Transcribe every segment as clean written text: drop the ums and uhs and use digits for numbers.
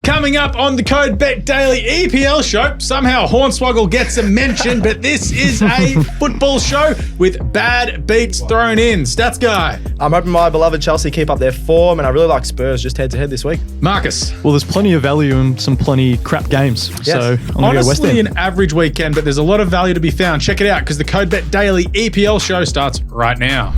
Coming up on the CODE Bet Daily EPL Show, somehow Hornswoggle gets a mention, but this is a football show with bad beats thrown in. Stats guy. I'm hoping my beloved Chelsea keep up their form, and I really like Spurs just head-to-head this week. Marcus. Well, there's plenty of value in some plenty crap games. Yes. So I'm going to go West Ham. Honestly, an average weekend, but there's a lot of value to be found. Check it out, because the CODE Bet Daily EPL Show starts right now.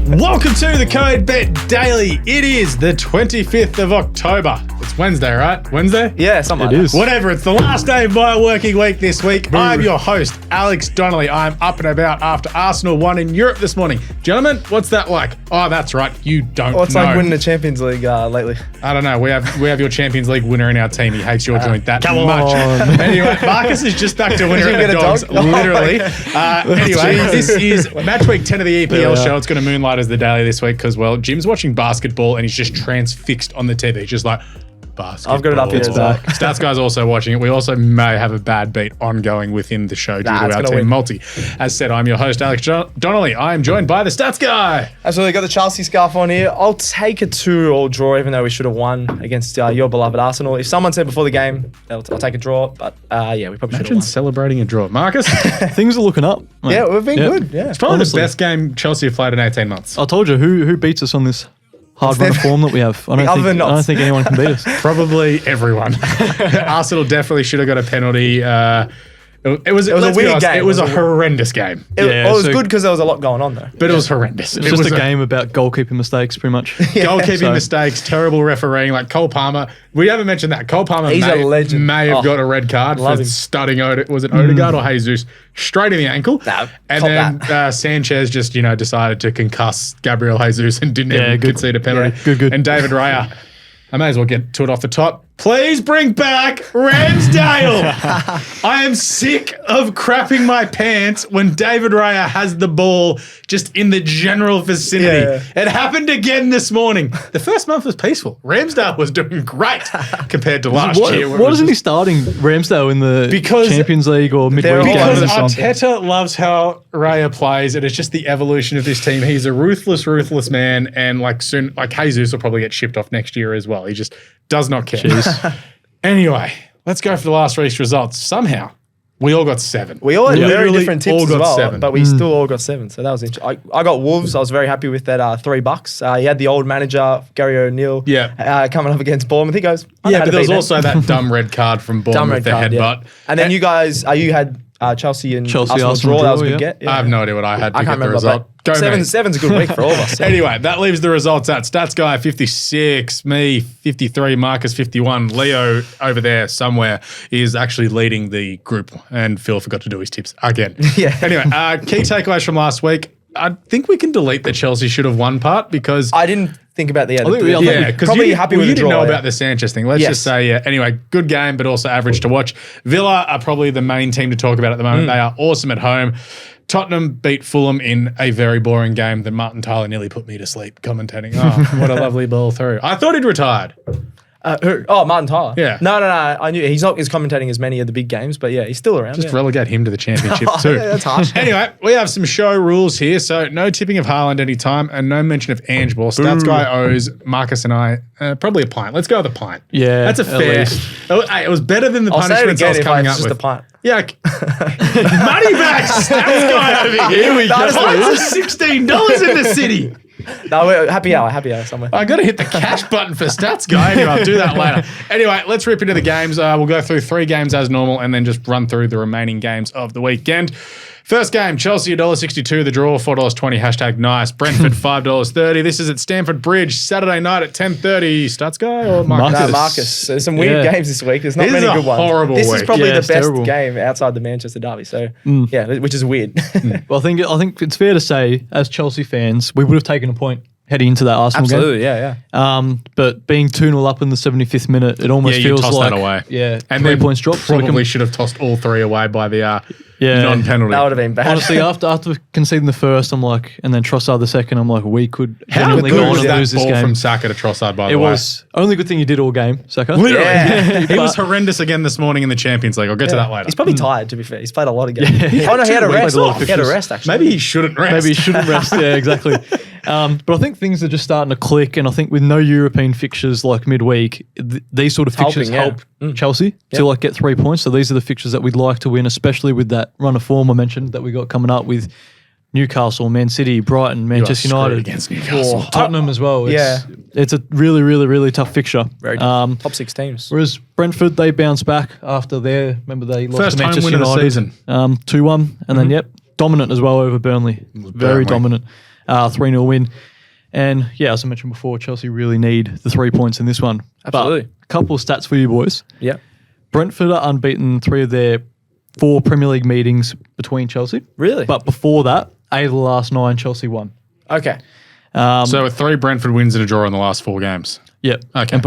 Welcome to the CODE Bet Daily. It is the 25th of October. It's Wednesday, right? Wednesday? Yeah, something like It that. is. Whatever, it's the last day of my working week this week. I'm your host, Alex Donnelly. I'm up and about after Arsenal won in Europe this morning. Gentlemen, what's that like? Oh, that's right, you don't Well, it's know. like winning the Champions League lately. I don't know. We have your Champions League winner in our team. He hates your joint that come much. on. Anyway, Marcus is just back to winner Did you at get a dogs, dog? literally. Anyway, this is Matchweek 10 of the EPL show. It's going to moonlight as the daily this week because, well, Jim's watching basketball and he's just transfixed on the TV. He's just like, basketball. I've got it up here as well. Stats guy's also watching it. We also may have a bad beat ongoing within the show due to it's our gonna team win. multi. As said, I'm your host, Alex Donnelly. I am joined by the Stats guy. Absolutely, got the Chelsea scarf on here. I'll take a 2-2 draw, even though we should have won against your beloved Arsenal. If someone said before the game, I'll take a draw, but yeah, we probably should have Imagine won. celebrating a draw. Marcus? Things are looking up. mate. Yeah, we've been good. Yeah. It's probably Honestly. the best game Chelsea have played in 18 months. I told you, who beats us on this hard run of form that we have? I don't think anyone can beat us. Probably everyone. Arsenal definitely should have got a penalty. It was a weird game. It was a horrendous game. It was so- good because there was a lot going on, though. But it was horrendous. It's just a game about goalkeeping mistakes, pretty much. Goalkeeping So- mistakes, terrible refereeing. Like Cole Palmer, we haven't mentioned that. Cole Palmer He's a legend. may have Oh, got a red card love for him. studding was it Odegaard or Jesus straight in the ankle. Nah, and cop then Sanchez just decided to concuss Gabriel Jesus and didn't even good. concede a penalty. Yeah, good. And David Raya, I may as well get to it off the top. Please bring back Ramsdale. I am sick of crapping my pants when David Raya has the ball just in the general vicinity. Yeah. It happened again this morning. The first month was peaceful. Ramsdale was doing great compared to last year. What isn't he starting Ramsdale in the Because Champions League or midweek they're all games Because or something? Arteta loves how Raya plays, and it's just the evolution of this team. He's a ruthless man, and soon, Jesus will probably get shipped off next year as well. He just does not care. Anyway, let's go for the last week's results. Somehow, we all got 7. We all had very Literally different all tips as got well, 7. but we still all got 7. So that was interesting. I got Wolves. I was very happy with that $3. He had the old manager, Gary O'Neill, coming up against Bournemouth. He goes, I know how but to there was beat them. also that dumb red card from Bournemouth, the headbutt. And then you guys, you had Chelsea and Chelsea, Arsenal draw. That was a good get. I have no idea what I had to I get can't the remember. result. Go, mate. Seven's a good week for all of us. Anyway, that leaves the results at Stats Guy 56, me 53, Marcus 51. Leo over there somewhere is actually leading the group, and Phil forgot to do his tips again. Yeah. Anyway, key takeaways from last week. I think we can delete the Chelsea should have won part because I didn't think about the because probably happy with you the didn't draw. know about the Sanchez thing. Let's just say, anyway, good game, but also average to watch. Villa are probably the main team to talk about at the moment. They are awesome at home. Tottenham beat Fulham in a very boring game that Martin Tyler nearly put me to sleep commentating. Oh, what a lovely ball through. I thought he'd retired. Martin Tyler. Yeah. No. I knew he's not commentating as many of the big games, but yeah, he's still around. Just relegate him to the championship too. Yeah, that's harsh. Anyway, we have some show rules here. So no tipping of Haaland anytime and no mention of Ange Ball. Stats Guy owes Marcus and I probably a pint. Let's go with a pint. Yeah, That's a at fair. least. Hey, it was better than the I'll say it punishments I again was if coming it's up just with. a pint. Yeah. Money back, Stats Guy over here. we go. Pints are $16 in the city. No, we're happy hour somewhere. I got to hit the cash button for Stats Guy. Anyway, I'll do that later. Anyway, let's rip into the games. We'll go through 3 games as normal and then just run through the remaining games of the weekend. First game, Chelsea $1.62, the draw, $4.20, #nice. Brentford $5.30. This is at Stamford Bridge, Saturday night at 10:30. Stats Guy or Marcus? No, Marcus. There's some weird games this week. There's not This many is a good ones. horrible This week. is probably Yeah, the it's best terrible. game outside the Manchester derby. So yeah, which is weird. Well, I think it's fair to say, as Chelsea fans, we would have taken a point heading into that Arsenal game. Absolutely, yeah. But being 2-0 up in the 75th minute, it almost Yeah, you feels tossed like that away. Yeah, And 3 then points dropped. So we Probably can, should have tossed all 3 away by the Yeah. non-penalty. That would have been bad. honestly, after conceding the first, I'm like, and then Trossard the second, I'm like, we could How genuinely good go on was and that lose this ball game. from Saka to Trossard, by the It way? was only good thing you did all game, Saka. Literally. Yeah. He was horrendous again this morning in the Champions League. I'll get to that later. He's probably tired, to be fair. He's played a lot of games. Yeah. Oh, no, he had a He rest. played a lot of He had a fixtures. rest, actually. Maybe he shouldn't rest. Maybe he shouldn't rest. Yeah, exactly. But I think things are just starting to click, and I think with no European fixtures like midweek, these sort of fixtures help Chelsea to like get 3 points. So these are the fixtures that we'd like to win, especially with that run of form I mentioned that we got coming up with Newcastle, Man City, Brighton, Manchester United, against Newcastle, Tottenham as well. It's a really, really, really tough fixture. Very top 6 teams. Whereas Brentford, they bounced back after remember they lost First to home Manchester win of the United, season. 2-1, and then dominant as well over Burnley. Very dominant, 3-0 win. And yeah, as I mentioned before, Chelsea really need the 3 points in this one. Absolutely. But a couple of stats for you boys. Yeah. Brentford are unbeaten 3 of their 4 Premier League meetings between Chelsea. Really? But before that, 8 of the last 9 Chelsea won. Okay. So with 3 Brentford wins and a draw in the last 4 games. Yep. Okay. And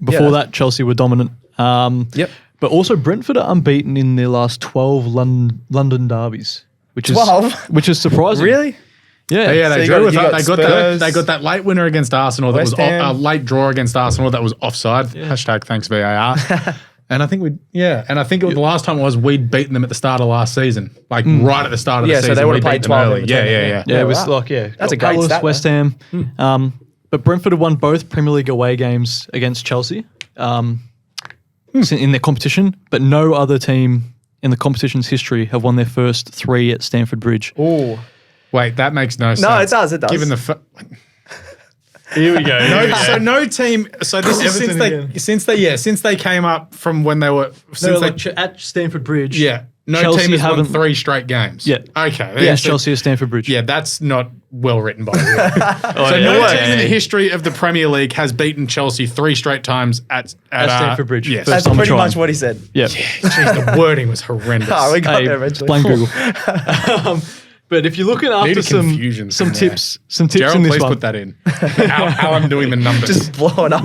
before that, Chelsea were dominant. Yep. But also Brentford are unbeaten in their last 12 London derbies, which is 12? Which is surprising. Really? Yeah. Yeah, So they you drew got- with you that. got They got Spurs. that. They got that late winner against Arsenal. That West was Ham. a late draw against Arsenal. That was offside. Hashtag thanks VAR. And I think and I think the last time we'd beaten them at the start of last season, like right at the start of the season. so they would we have played beat them 12 early. in Yeah, between, yeah. Yeah, it was wow. that's a great Palace, stat, West Ham. But Brentford have won both Premier League away games against Chelsea in their competition, but no other team in the competition's history have won their first 3 at Stamford Bridge. Oh. Wait, that makes no sense. No, it does. It does. Given the Here we go. so no team. So this is since they came up from when they were at Stamford Bridge. no Chelsea team has won haven't- 3 straight games. Yeah. Okay. Against so- Chelsea at Stamford Bridge. Yeah, that's not well written by the So no team in the history of the Premier League has beaten Chelsea 3 straight times at Stamford Bridge. Yes. First That's time pretty trying. much what he said. Yeah. Jeez, the wording was horrendous. Oh, we got Hey, there eventually. blame Google. But if you're looking after Needed some confusion some somewhere. tips in Gerald, this please one, put that in. how I'm doing the numbers. Just blow it up.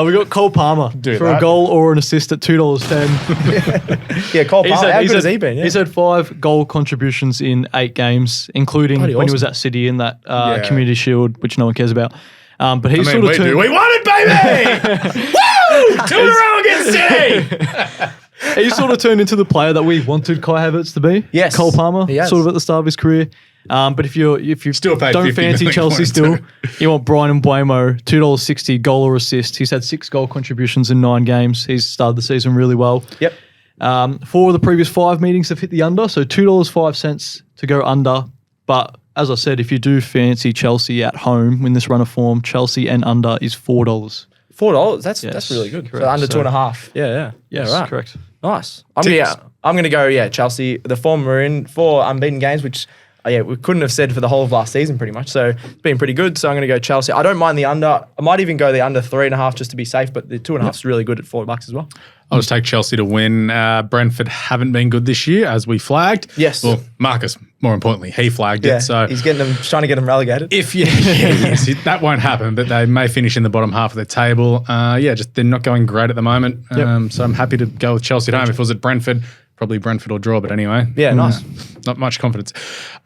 we got Cole Palmer Do for that. a goal or an assist at $2.10. Yeah, Cole Palmer. How good has he been? Yeah. He's had 5 goal contributions in 8 games, including Bloody when he awesome. was at City in that Yeah. Community Shield, which no one cares about. But he's sort of we turned. do. We won it, baby! Woo! 2 in a row against City! He's sort of turned into the player that we wanted Kai Havertz to be. Yes, Cole Palmer, he has. sort of at the start of his career. But if you Still paid don't 50 fancy million Chelsea points still, too. you want Brian Mbeumo, $2.60 goal or assist. He's had 6 goal contributions in 9 games. He's started the season really well. Yep. 4 of the previous 5 meetings have hit the under, so $2.05 to go under. But as I said, if you do fancy Chelsea at home in this run of form, Chelsea and under is $4. $4. That's Yes, really good. correct. So under So- 2.5. Yeah. Yes, right. correct. Nice. Tips. I'm gonna go. Chelsea. The form we're in, 4 unbeaten games, which we couldn't have said for the whole of last season, pretty much. So it's been pretty good. So I'm gonna go Chelsea. I don't mind the under. I might even go the under 3.5 just to be safe. But the 2.5 is really good at $4 as well. I'll just take Chelsea to win. Brentford haven't been good this year, as we flagged. Yes. Well, Marcus, more importantly, he flagged Yeah. it. So He's trying to get them relegated. if yes, that won't happen, but they may finish in the bottom half of the table. Just they're not going great at the moment. So I'm happy to go with Chelsea at home. If it was at Brentford, probably Brentford or draw. But anyway, Yeah, nice. not much confidence.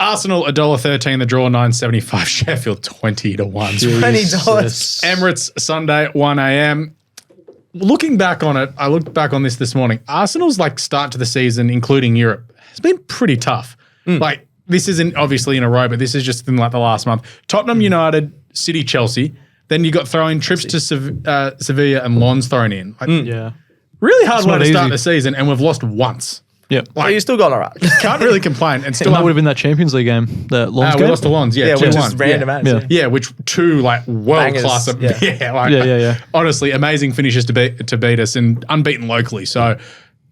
Arsenal $1.13 the draw, 9.75. Sheffield 20 to 1. $20. Emirates Sunday 1 a.m. Looking back on it, I looked back on this morning. Arsenal's start to the season, including Europe, has been pretty tough. This isn't obviously in a row, but this is just in the last month. Tottenham United, City, Chelsea. Then you got throwing trips to Sevilla and Lens thrown in. Yeah. Really hard way not to start easy. the season, and we've lost once. Yep. So you still got all right. Can't really complain. And still That would have been that Champions League game, the Lons we game. lost to Lens. Yeah, which 2-1. is random as. Yeah. Yeah, which 2 world class. Bangers, yeah. Yeah. Honestly, amazing finishes to beat us and unbeaten locally. So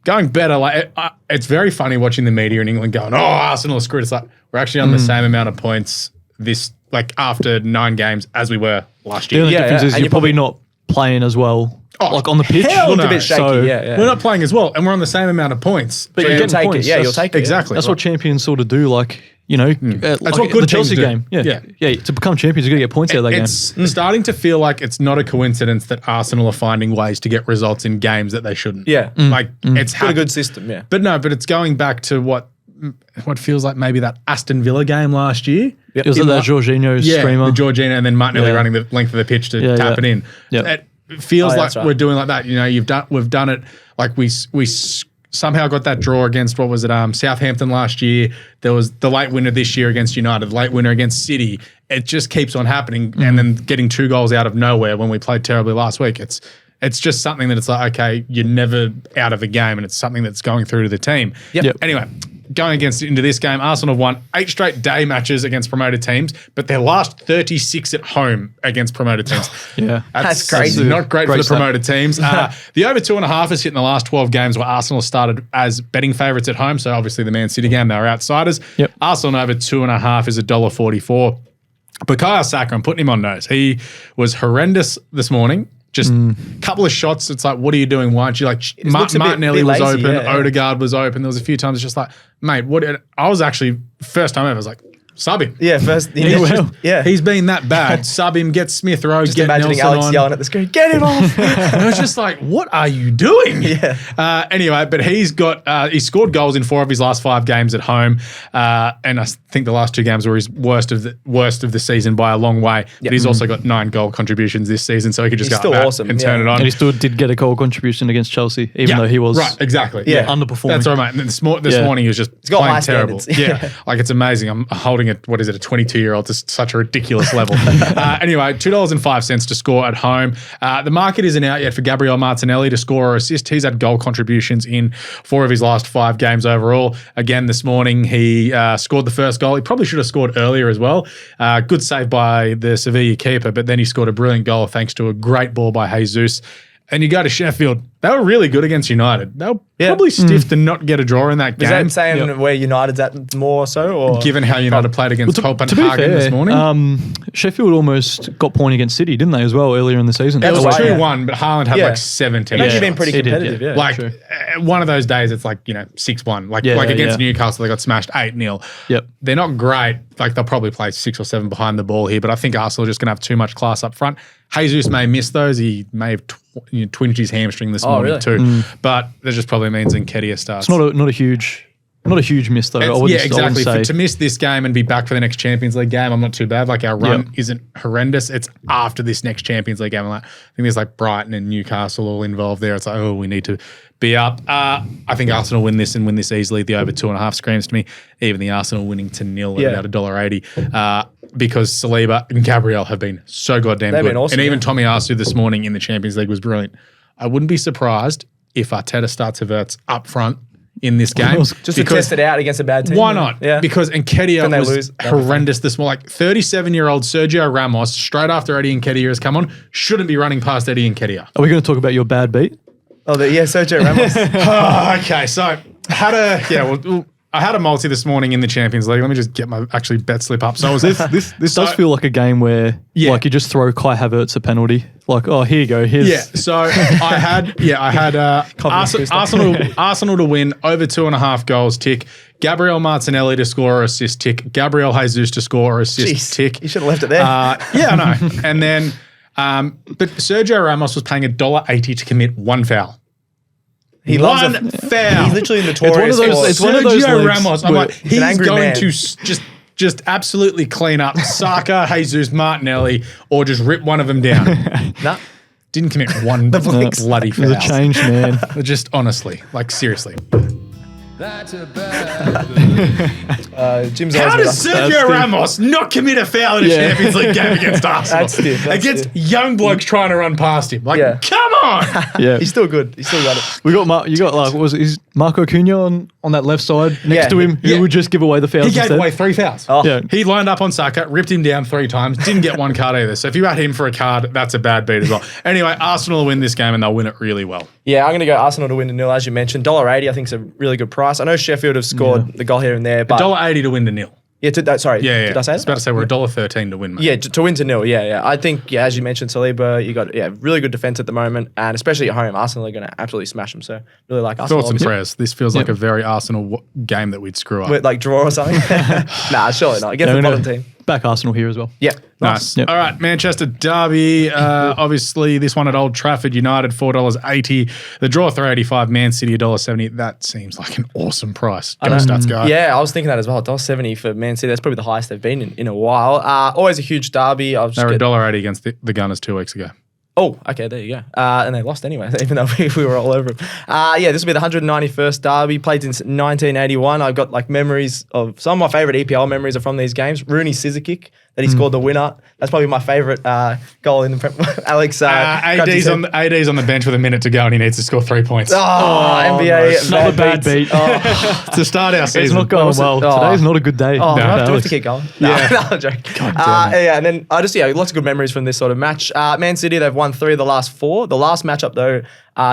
going better, it's very funny watching the media in England going, "Oh, Arsenal are screwed." It's like we're actually on the same amount of points this after 9 games as we were last The year. only Yeah, difference yeah. is And you're you're probably not playing as well, on the pitch. hell Looked a no. bit shaky. So- yeah. We're not playing as well, and we're on the same amount of points. But So you're You'll getting take points. it. Yeah, you'll That's- take it. exactly. That's what champions sort of do. That's That's what the good Chelsea teams do. game. Yeah. Yeah. To become champions, you got to get points out of that game. It's starting to feel like it's not a coincidence that Arsenal are finding ways to get results in games that they shouldn't. Yeah. It's Got a happened. good system. Yeah. But it's going back to what feels like maybe that Aston Villa game last year. It was that Jorginho screamer. the Jorginho, and then Martinelli Yeah. running the length of the pitch to tap it in. Yeah. It feels like that's right. we're doing like that. We've done it. Like we somehow got that draw against, what was it, Southampton last year. There was the late winner this year against United, the late winner against City. It just keeps on happening. And then getting 2 goals out of nowhere when we played terribly last week. It's just something that it's like, okay, you're never out of a game, and it's something that's going through to the team. Yep. Anyway, going into this game, Arsenal have won 8 straight day matches against promoted teams, but their last 36 at home against promoted teams. That's crazy. Not great for the promoted teams. The over 2.5 is hit in the last 12 games where Arsenal started as betting favourites at home. So obviously the Man City game, they were outsiders. Yep. Arsenal over 2.5 is $1.44. Bukayo Saka, I'm putting him on nose. He was horrendous this morning. Just a couple of shots. It's like, what are you doing? Why aren't you like Martinelli was lazy, open, Odegaard was open. There was a few times it's just like, mate, what? I was actually first time ever. I was like, sub him. Yeah, first. He's been that bad. Sub him. Get Smith Rowe. Just get imagining Nelson Alex on. yelling at the screen, get him off. And I was just like, what are you doing? Yeah. Anyway, but he's got he scored goals in 4 of his last 5 games at home, and I think the last 2 games were his worst of the season by a long way. But he's also got 9 goal contributions this season, so he could just He's go still up awesome, and turn it on. And he still did get a goal contribution against Chelsea, even though he was exactly underperforming. That's right, mate. And this morning he was just got playing high terrible. standards. Like it's amazing. I'm holding it. What is it? A 22-year-old to such a ridiculous level. Anyway, $2.05 to score at home. The market isn't out yet for Gabriel Martinelli to score or assist. He's had goal contributions in 4 of his last 5 games overall. Again, this morning he scored the first goal. He probably should have scored earlier as well. Good save by the Sevilla keeper, but then he scored a brilliant goal thanks to a great ball by Jesus. And you go to Sheffield. They were really good against United. They were probably stiff to not get a draw in that game. Is that saying where United's at more so? Or? Given how United played against Copenhagen this morning. Sheffield almost got point against City, didn't they, as well, earlier in the season? It was 2-1, but Haaland had like 17. It's actually been pretty competitive. did, Like one of those days, it's like 6-1. Like against Newcastle, they got smashed 8-0. Yep. They're not great. Like they'll probably play 6 or 7 behind the ball here, but I think Arsenal are just going to have too much class up front. Jesus may miss those. He may have twinged his hamstring this morning too. But that just probably means Nketiah starts. It's not a huge miss though. Exactly. To miss this game and be back for the next Champions League game, I'm not too bad. Like our run isn't horrendous. It's after this next Champions League game. I think there's like Brighton and Newcastle all involved there. It's like, we need to be up. I think Arsenal win this and win this easily. The over 2.5 screams to me. Even the Arsenal winning to 0 at about $1.80. Because Saliba and Gabriel have been so goddamn good. Awesome, and even Tommy Arsu this morning in the Champions League was brilliant. I wouldn't be surprised if Arteta starts Havertz up front in this game. Just to test it out against a bad team. Why not? Yeah. Because Nketiah was horrendous this morning. Like 37-year-old Sergio Ramos, straight after Eddie Nketiah has come on, shouldn't be running past Eddie Nketiah. Are we going to talk about your bad beat? Sergio Ramos. Okay, so I had a multi this morning in the Champions League. Let me just get my bet slip up. So This does feel like a game where like you just throw Kai Havertz a penalty. Like, here you go. So I had Arsenal to win over 2.5 goals tick. Gabriel Martinelli to score or assist tick. Gabriel Jesus to score or assist tick. You should have left it there. I know. And then but Sergio Ramos was paying $1.80 to commit 1 foul. He loves a foul. He's literally notorious. It's one of those Sergio Ramos. I'm like, he's going man. to just absolutely clean up Saka, Jesus, Martinelli, or just rip one of them down. Nah. Didn't commit one bloody foul. He's a changed man. Just honestly, like seriously. That's a bad Jim's How always does Sergio Ramos not commit a foul in a Champions League game against Arsenal? That's stiff. Against young blokes trying to run past him. Like, come on! He's still good. He's still got it. We got what was it? Is Marco Cunha on that left side next to him? Who would just give away the fouls? He gave instead? away 3 fouls. He lined up on Saka, ripped him down 3 times, didn't get 1 card either. So if you had him for a card, that's a bad beat as well. Anyway, Arsenal will win this game and they'll win it really well. Yeah, I'm going to go Arsenal to win to 0, as you mentioned. $1.80 I think is a really good price. I know Sheffield have scored the goal here and there, but $1.80 to win to 0. Yeah, did I say I was that? about to say we're $1.13 to win, mate. Yeah, to win to 0. Yeah. I think, as you mentioned, Saliba, you got really good defense at the moment, and especially at home, Arsenal are going to absolutely smash them. So really like Arsenal. Thoughts and prayers. This feels like a very Arsenal game that we'd screw up. Like draw or something? Nah, surely not. Against the bottom team. Back Arsenal here as well. Yeah. Nice. Yep. All right, Manchester Derby. Obviously, this one at Old Trafford. United, $4.80. The draw, $3.85. Man City, $1.70. That seems like an awesome price. Go Stats guy. Yeah, I was thinking that as well. $1.70 for Man City. That's probably the highest they've been in a while. Always a huge derby. They were $1.80 against the Gunners 2 weeks ago. Oh, okay, there you go. And they lost anyway, even though we were all over them. This will be the 191st derby, played since 1981. I've got memories of some of my favourite EPL memories are from these games. Rooney's scissor kick that he scored the winner. That's probably my favourite goal in the Alex. AD's on the bench with a minute to go and he needs to score 3 points. NBA. Another bad beat. To start our It's season. not going well. Today's not a good day. Oh, for do I have Alex. to keep going? No, I'm joking. And then lots of good memories from this sort of match. Man City, they've won 3 of the last 4. The last matchup, though,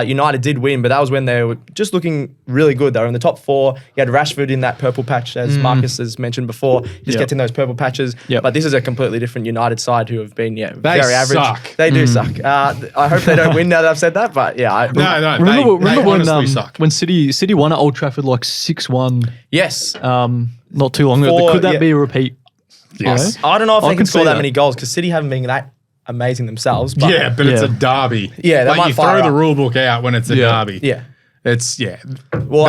United did win, but that was when they were just looking really good. They were in the top 4. You had Rashford in that purple patch, as Marcus has mentioned before. Just gets in those purple patches. Yep. But this is a completely different United side who have been very average. Suck. They do suck. I hope they don't win now that I've said that, but yeah. No, Remember they when honestly suck. when City won at Old Trafford 6-1 Yes. not too long ago? Could that be a repeat? Yes. I don't know if I they can can score see that that. many goals because City haven't been that amazing themselves. But Yeah, but it's a derby. Yeah, they might you fire throw the up. rule book out when it's a derby. Yeah. It's Well,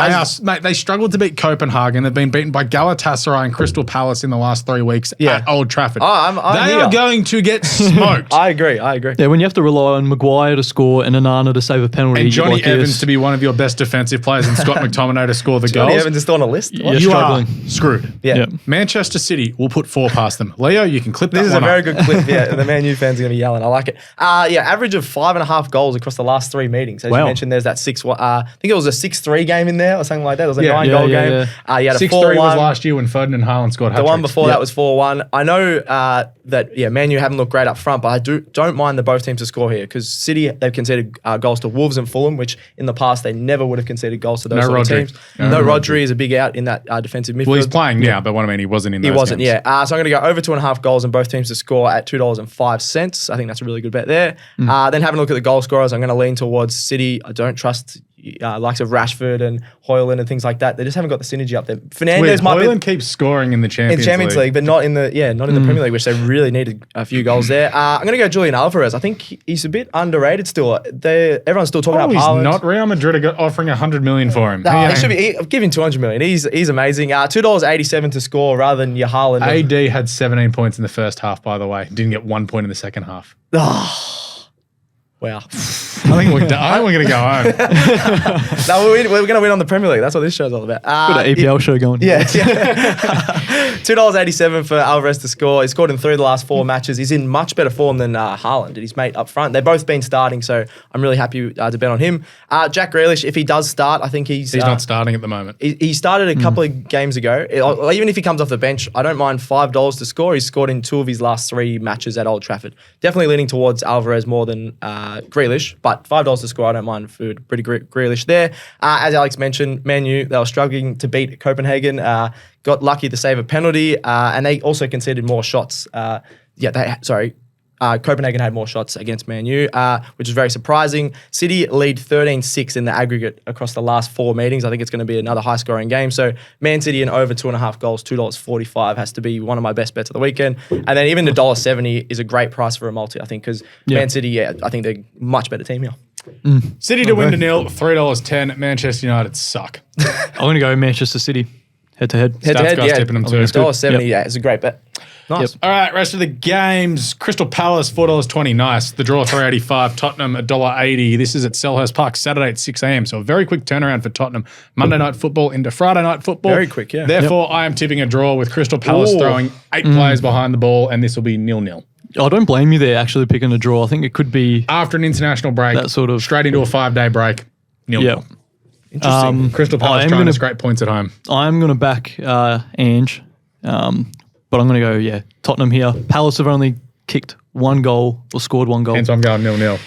they struggled to beat Copenhagen. They've been beaten by Galatasaray and Crystal Palace in the last 3 weeks at Old Trafford. I'm they here. are going to get smoked. I agree. Yeah, when you have to rely on Maguire to score and Onana to save a penalty. And Johnny like Evans this, to be one of your best defensive players and Scott McTominay to score the Johnny goals. Evans is still on a list. What? You're You struggling. are screwed. Yeah. Yeah. Manchester City will put 4 past them. Leo, you can clip that This is a one very up. good clip. Yeah, the Man U fans are going to be yelling. I like it. Average of 5.5 goals across the last 3 meetings. As you Wow. mentioned, there's that 6. I think it was a 6-3 game in there or something like that. It was a Yeah. 9-goal Yeah, game. You had a 6-3 4-1. was last year when Foden and Haaland scored The hat-tricks. one before that was 4-1. I know that Man U haven't looked great up front, but I don't mind the both teams to score here because City, they've conceded goals to Wolves and Fulham, which in the past they never would have conceded goals to those No sort of Rodri. teams. No No, Rodri. Rodri is a big out in that defensive midfield. Well, he's playing now, but what I mean, he wasn't in those He wasn't, games. yeah. So I'm going to go over 2.5 goals and both teams to score at $2.05. I think that's a really good bet there. Then having a look at the goal scorers, I'm going to lean towards City. I don't trust likes of Rashford and Højlund and things like that. They just haven't got the synergy up there. Fernandes Weird. might Højlund be keeps scoring in the Champions League, but not in the Premier League, which they really needed a few goals there. I'm going to go Julian Alvarez. I think he's a bit underrated still. Everyone's still talking about he's Haaland. not. Real Madrid are offering $100 million for him. He should be giving $200 million. He's amazing. $2.87 to score rather than your Haaland. AD had 17 points in the first half, by the way. Didn't get 1 point in the second half. Wow. I think we're going to go home. No, we're going to win on the Premier League. That's what this show's all about. Got an EPL show going. Yeah. $2.87 for Alvarez to score. He's scored in 3 of the last 4 matches. He's in much better form than Haaland and his mate up front. They've both been starting, so I'm really happy to bet on him. Jack Grealish, if he does start, I think he's not starting at the moment. He started a couple of games ago. Even if he comes off the bench, I don't mind $5 to score. He's scored in 2 of his last 3 matches at Old Trafford. Definitely leaning towards Alvarez more than Grealish, but $5 to score, I don't mind for pretty Grealish there. As Alex mentioned, Man U, they were struggling to beat Copenhagen. Got lucky to save a penalty, and they also conceded more shots. Copenhagen had more shots against Man U, which is very surprising. City lead 13-6 in the aggregate across the last 4 meetings. I think it's going to be another high-scoring game. So Man City and over 2.5 goals, $2.45 has to be one of my best bets of the weekend. And then even $1.70 is a great price for a multi, I think, because Man City, I think they're a much better team here. City to win to nil, $3.10. Manchester United suck. I'm going to go Manchester City head-to-head. Head-to-head, Stats guys tipping them too. $1.70, yeah, it's a great bet. Nice. All right, rest of the games. Crystal Palace, $4.20. Nice. The draw, $3.85. Tottenham, $1.80. This is at Selhurst Park, Saturday at 6 a.m. So a very quick turnaround for Tottenham. Monday night football into Friday night football. Very quick, yeah. Therefore, I am tipping a draw with Crystal Palace throwing 8 players behind the ball, and this will be 0-0. I don't blame you there actually picking a draw. I think it could be After an international break, that sort of straight into a 5-day break, 0-0. Yeah. Interesting. Crystal Palace trying to scrape points at home. I'm going to back Ange, but I'm going to go, Tottenham here. Palace have only kicked 1 goal or scored 1 goal Hence I'm going 0-0.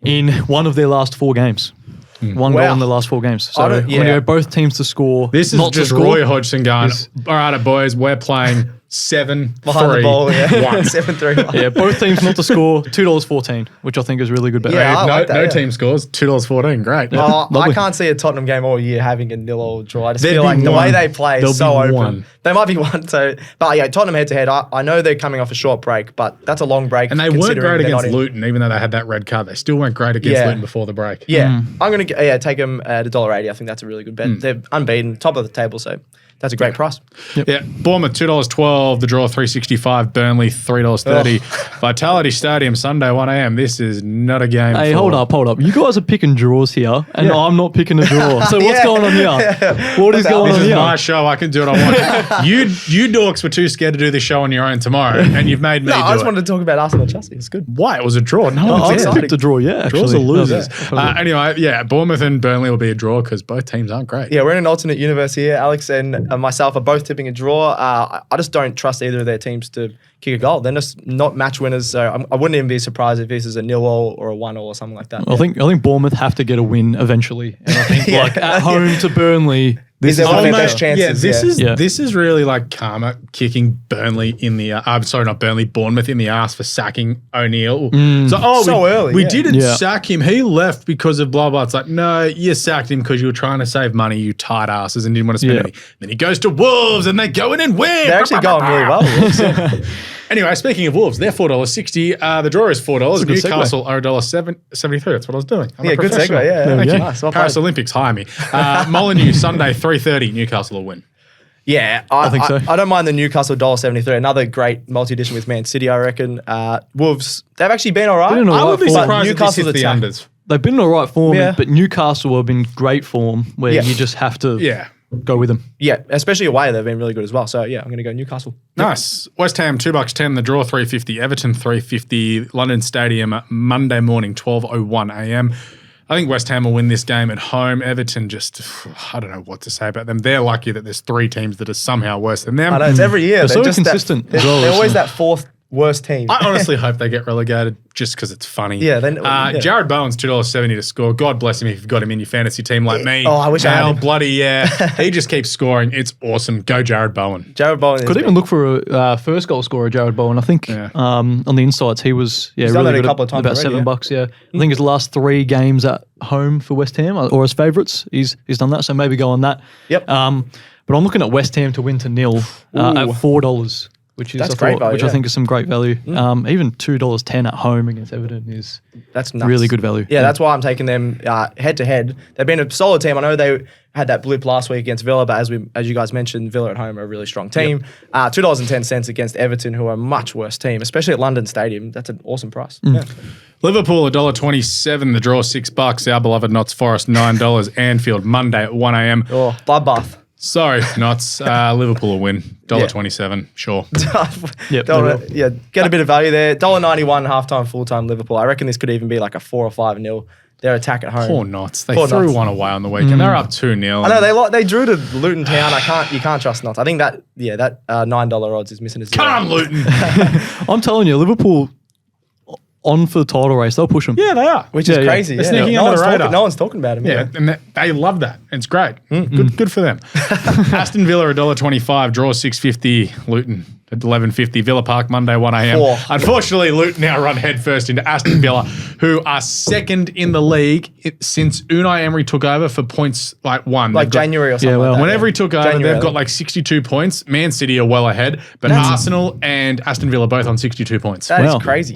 in one of their last 4 games. 1 goal Wow. in the last 4 games. So I I'm don't- going to yeah. go both teams to score. This is not just to score. Roy Hodgson going, This- all right, boys, we're playing 7-3. Behind the ball, yeah. 1. 7-3. Yeah, both teams not to score, $2.14, which I think is a really good bet. Yeah, I no like that, no yeah. team scores, $2.14. Great. I Lovely. can't see a Tottenham game all year having a 0-0 draw. I just There'd feel be like the one. way they play There'll is so be open. one. They might be one. So, but yeah, Tottenham head to head. I know they're coming off a short break, but that's a long break. And they weren't considering great they're not against in. Luton, even though they had that red card. They still weren't great against Yeah. Luton before the break. Yeah, I'm gonna take them at $1.80. I think that's a really good bet. They're unbeaten, top of the table. So that's a great price. Yeah, Bournemouth $2.12, the draw $3.65, Burnley $3.30. Vitality Stadium Sunday 1 a.m. This is not a game. Hey, hold up. You guys are picking draws here, and I'm not picking a draw. So what's going on here? What is going on This is here? my show. I can do what I want. You dorks were too scared to do this show on your own tomorrow, and you've made me do it. I just wanted to talk about Arsenal Chelsea. It's good. Why? It was a draw. No I one's just picked a draw. Yeah, actually. Draws are losers. Yeah. Anyway, yeah, Bournemouth and Burnley will be a draw because both teams aren't great. Yeah, we're in an alternate universe here. Alex and myself are both tipping a draw. I just don't trust either of their teams to kick a goal. They're just not match winners, so I wouldn't even be surprised if this is a 0-0 or a 1-0 or something like that. I think Bournemouth have to get a win eventually. And I think like at home to Burnley, This is one of their best chances. This is really like karma kicking Burnley in the not Burnley, Bournemouth in the ass for sacking O'Neill. So early. We didn't sack him. He left because of blah blah. It's like, no, you sacked him because you were trying to save money, you tight asses, and didn't want to spend any. Then he goes to Wolves and they go in and win. They're actually going really well. Wolves. Anyway, speaking of Wolves, they're $4.60. The draw is $4. Newcastle are $1.73. That's what I was doing. I'm a good professional. segue. Yeah, Thank you. nice. Well Paris played. Olympics, hire me. Molyneux, Sunday, 3:30. Newcastle will win. Yeah, I think so. I don't mind the Newcastle $1.73. Another great multi-edition with Man City, I reckon. Wolves, they've actually been all right. Been in all I would be right form. surprised if this Newcastle's hits the attack. unders. they've been in the right form, Yeah. but Newcastle have been great form where Yeah. you just have to Yeah. go with them. Yeah, especially away, they've been really good as well. So, yeah, I'm going to go Newcastle. Nice. West Ham, $2.10. The draw, $3.50. Everton, $3.50. London Stadium, Monday morning, 12:01 a.m. I think West Ham will win this game at home. Everton just, I don't know what to say about them. They're lucky that there's three teams that are somehow worse than them. I know, it's every year. They're so just consistent They're, as well, they're always isn't it? that fourth worst team. I honestly hope they get relegated just because it's funny. Yeah, then- yeah. Jared Bowen's $2.70 to score. God bless him if you've got him in your fantasy team like me. Oh, I wish I had him. Bloody yeah. He just keeps scoring. It's awesome. Go Jared Bowen. Jared Bowen Could even look for a first goal scorer, Jared Bowen. I think on the insights he was done really that a good couple at of times about already, $7. Yeah, I think his last 3 games at home for West Ham or his favourites, he's done that. So maybe go on that. Yep. But I'm looking at West Ham to win to 0 at $4. Which is That's great value, I think is some great value. Even $2.10 at home against Everton is That's nuts. really good value. Yeah, that's why I'm taking them head to head. They've been a solid team. I know they had that blip last week against Villa, but as you guys mentioned, Villa at home are a really strong team. $2.10 against Everton, who are a much worse team, especially at London Stadium. That's an awesome price. Yeah. Liverpool, $1.27. The draw, $6. Our beloved Notts Forest, $9. Anfield, Monday at 1 a.m. Oh, bloodbath. Sorry, Notts. Liverpool will win. $1.27. Sure. Yep, they will. Yeah, get a bit of value there. $1.91 halftime, full-time Liverpool. I reckon this could even be like a 4 or 5-0. Their attack at home. Poor Notts. They Poor threw Notts. one away on the weekend. They're up 2-0. I know they drew to Luton Town. You can't trust Notts. I think that $9 odds is missing a 0. Come on, Luton. I'm telling you, Liverpool on for the title race, they'll push them. Yeah, they are. Which is crazy. They're Yeah. sneaking No under the one's radar. talking- no one's talking about him. Yeah, and they love that. It's great. Good for them. Aston Villa, $1.25. Draw, $6.50. Luton, $11.50. Villa Park, Monday, 1 a.m. Oh. Unfortunately, Luton now run headfirst into Aston Villa, who are second in the league since Unai Emery took over for points like one. Like They've got- January or something Yeah, well, like that. Whenever he took over, January, they've got I think. like 62 points. Man City are well ahead, but Arsenal and Aston Villa both on 62 points. That is Wow. crazy.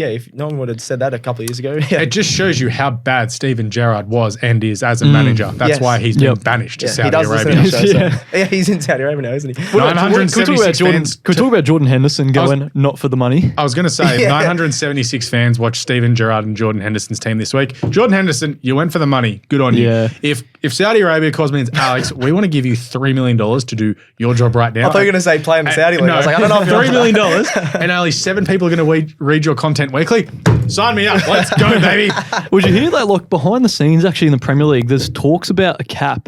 If no one would have said that a couple of years ago. Yeah. It just shows you how bad Steven Gerrard was and is as a manager. That's Yes. why he's been Yep. banished to Yeah, he Saudi does listen to Arabia. the show. So. Yeah. Yeah, he's in Saudi Arabia now, isn't he? Can we talk about 976 Jordan? fans. Can we talk about Jordan Henderson going not for the money? I was going to say Yeah. 976 fans watched Steven Gerrard and Jordan Henderson's team this week. Jordan Henderson, you went for the money. Good on you. Yeah. If Saudi Arabia calls me and says, Alex, we want to give you $3 million to do your job right now. I thought you were going to say play in the Saudi League. No, I was like, I don't know if you're $3 million and only 7 people are going to read your content weekly. Sign me up. Let's go, baby. Would you hear that? Like behind the scenes, actually in the Premier League, there's talks about a cap.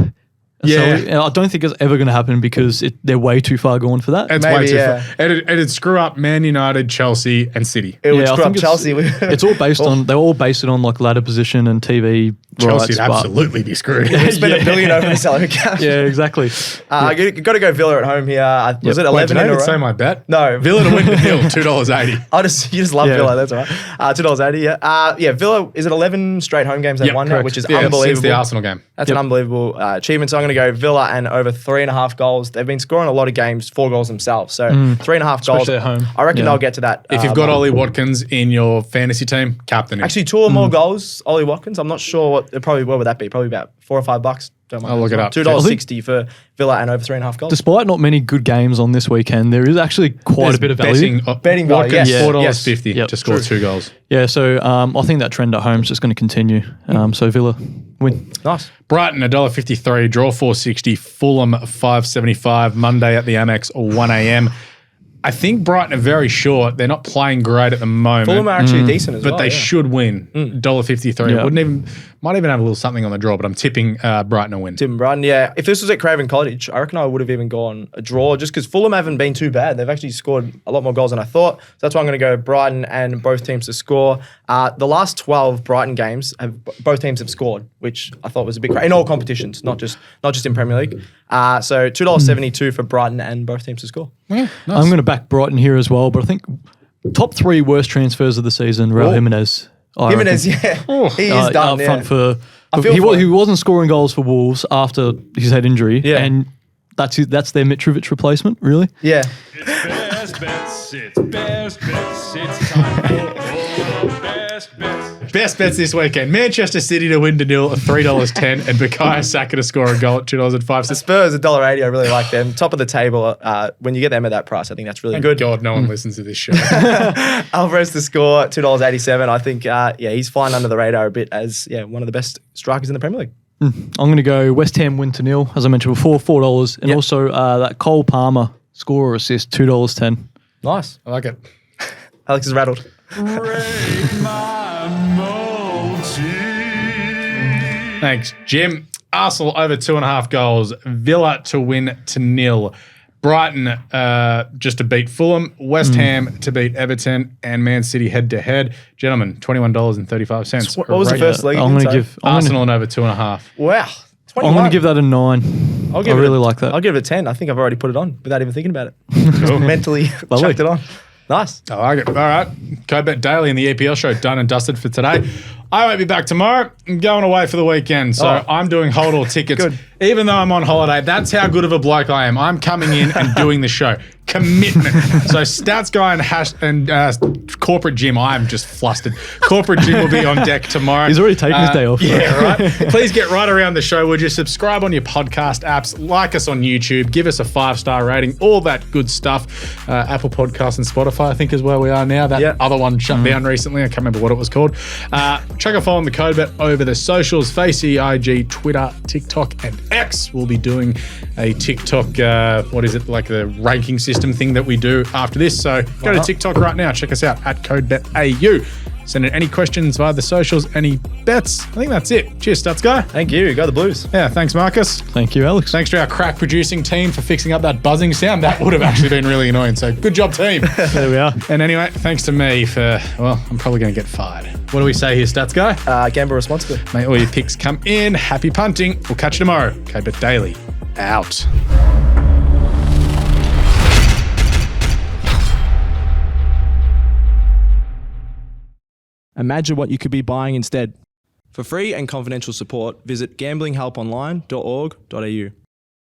Yeah. So I don't think it's ever going to happen because they're way too far gone for that. It's Maybe, way too yeah. far. It'd screw up Man United, Chelsea, and City. It would I screw up think Chelsea. It's all based on. They all based it on like ladder position and TV Chelsea'd rights. but- absolutely be screwed. We spent $1 billion over the salary cap. Yeah, exactly. You got to go Villa at home here. Was it Wait, 11 did I in a even say row? my bet? No. Villa to win the nil, $2.80. You just love Yeah. Villa, that's all right. $2.80, yeah. Villa, is it 11 straight home games they Yep, won now, correct. which is Yeah, unbelievable. since the Arsenal game. That's an unbelievable achievement. So I'm going to go Villa and over 3.5 goals. They've been scoring a lot of games, 4 goals themselves. So 3.5 goals. Especially at home. I reckon they'll get to that. If you've got Ollie Watkins in your fantasy team, captain him. Actually, 2 or more goals, Ollie Watkins. I'm not sure what would that be? Probably about $4 or $5. Don't mind. I'll look it up. $2.60 for Villa and over 3.5 goals. Despite not many good games on this weekend, there is actually quite a bit of value. Betting value, Watkins, yes. $4.50 to score 2 goals. Yeah, so I think that trend at home is just going to continue. So Villa win. Nice. Brighton, $1.53, draw 4.60, Fulham 5.75, Monday at the Amex, 1 a.m. I think Brighton are very short. They're not playing great at the moment. Fulham are actually decent as well. But they should win. $1.53. Yeah. Might even have a little something on the draw, but I'm tipping Brighton to win. Tim Brighton, yeah. If this was at Craven Cottage, I reckon I would have even gone a draw just because Fulham haven't been too bad. They've actually scored a lot more goals than I thought. So that's why I'm going to go Brighton and both teams to score. The last 12 Brighton games, both teams have scored, which I thought was a bit crazy. In all competitions, not just in Premier League. So $2.72 for Brighton and both teams to score. Yeah, nice. I'm going to back Brighton here as well, but I think top 3 worst transfers of the season, Raul Jimenez. Jimenez, yeah. He is done, up front for he he wasn't scoring goals for Wolves after his head injury, Yeah. and that's their Mitrovic replacement, really. Yeah. Best bets, it's best bets, it's time for best bets. Best bets this weekend. Manchester City to win to nil at $3.10 and Bukayo Saka to score a goal at $2.05. Spurs, $1.80. I really like them. Top of the table. When you get them at that price, I think that's really Thank good. God no one listens to this show. Alvarez to score, $2.87. I think, he's flying under the radar a bit as one of the best strikers in the Premier League. I'm going to go West Ham win to nil, as I mentioned before, $4, and also that Cole Palmer score or assist, $2.10. Nice. I like it. Alex is rattled. Rate my multi. Thanks, Jim. Arsenal over 2.5 goals. Villa to win to nil. Brighton just to beat Fulham. West Ham to beat Everton. And Man City head to head. Gentlemen, $21.35. What was the first leg? I'm going to give Arsenal and over 2.5. Wow. I'm going to give that a 9. I really like that. I'll give it a 10. I think I've already put it on without even thinking about it. Just mentally chucked it on. Nice. I like it. All right. CODE Bet Daily and the EPL Show done and dusted for today. I won't be back tomorrow. I'm going away for the weekend. So I'm doing hold all tickets. Good. Even though I'm on holiday, that's how good of a bloke I am. I'm coming in and doing the show. Commitment. So Stats Guy and Corporate Jim, I'm just flustered. Corporate Jim will be on deck tomorrow. He's already taken his day off. Yeah, right. Please get right around the show. Would you subscribe on your podcast apps, like us on YouTube, give us a 5-star rating, all that good stuff. Apple Podcasts and Spotify, I think, is where we are now. That other one shut down recently. I can't remember what it was called. Check a follow on the CODE Bet over the socials, Facey, IG, Twitter, TikTok, and X. We'll be doing a TikTok, like the ranking system thing that we do after this. So go to TikTok right now. Check us out at CODE Bet AU. Send in any questions via the socials, any bets. I think that's it. Cheers, Stats Guy. Thank you. Go the Blues. Yeah, thanks, Marcus. Thank you, Alex. Thanks to our crack producing team for fixing up that buzzing sound. That would have actually been really annoying. So good job, team. There we are. And anyway, thanks to me for, I'm probably going to get fired. What do we say here, Stats Guy? Gamble responsibly. May all your picks come in. Happy punting. We'll catch you tomorrow. CODE Bet Daily. Out. Imagine what you could be buying instead. For free and confidential support, visit gamblinghelponline.org.au.